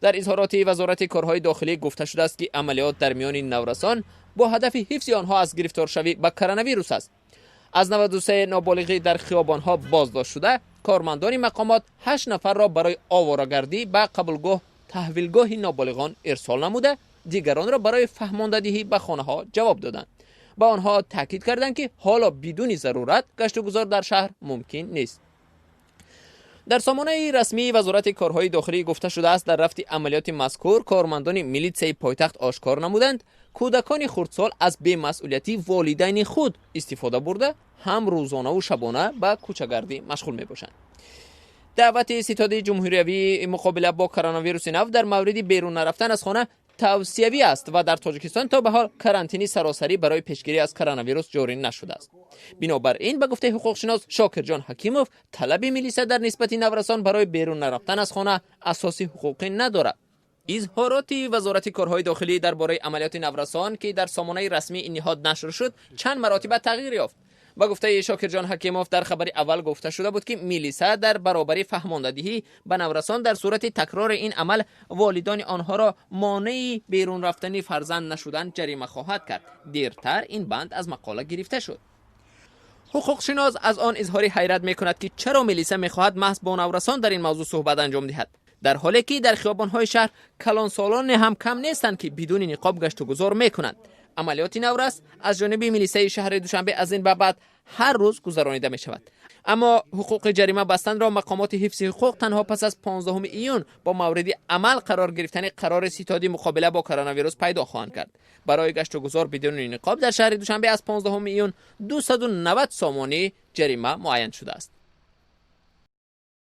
در اظهارات وزارت کارهای داخلی گفته شده است که عملیات در میان نورسان با هدف حفظ آنها از گرفتار شوی به کرونا ویروس است. از 93 نابالغی در خیابان‌ها بازداشت شده، کارمندان مقامات 8 نفر را برای آواره‌گردی به قبولگاه تحویلگاه نابالغان ارسال نموده، دیگران را برای فهماندهی به خانه‌ها جواب دادند. با آنها تاکید کردند که حالا بدون ضرورت گشت و گذار در شهر ممکن نیست. در سامانه رسمی وزارت کارهای داخلی گفته شده است در رفت عملیات مذکور کارمندان میلیتسای پایتخت آشکار نمودند کودکان خردسال از بی‌مسئولیتی والدین خود استفاده برده هم روزانه و شبانه به کوچه‌گردی مشغول می‌باشند. دعوت ستاد جمهوری مقابله با کرونا ویروس نو در مورد بیرون نرفتن از خانه توصیوی است و در تاجیکستان تا به حال کرانتینی سراسری برای پیشگیری از کرونا ویروس جاری نشده است. بنابراین به گفته حقوق شناس شاکر جان حکیموف طلب میلیسا در نسبت نورسان برای بیرون نرفتن از خانه اساسی حقوقی ندارد. اظهارات وزارت کارهای داخلی درباره عملیات نورسان که در سامانه رسمی این نهاد نشر شد چند مراتب تغییر یافت. با گفته شاکر جان حکیموف در خبر اول گفته شده بود که میلیسا در برابر فهماندهی به نورسان در صورت تکرار این عمل والدان آنها را مانع بیرون رفتن فرزند نشدن جریمه خواهد کرد. دیرتر این بند از مقاله گرفته شد. حقوق شناس از آن اظهار حیرت میکند که چرا میلیسا میخواهد محض با نورسان در این موضوع صحبت انجام دهد، در حالی که در خیابان‌های شهر کلانسالان هم کم نیستند که بدون نقاب گشت و گذار میکنند. عملیات نورس از جانب میلیسای شهر دوشنبه از این به بعد هر روز گذرانیده می شود. اما حقوق جریمه بستن را مقامات حفظ حقوق تنها پس از 15 ایون با مورد عمل قرار گرفتن قرار ستاد مقابله با کرونا ویروس پیدا خواهند کرد. برای گشت و گذار بدون نقاب در شهر دوشنبه از 15 ایون 290 سامانه جریمه معین شده است.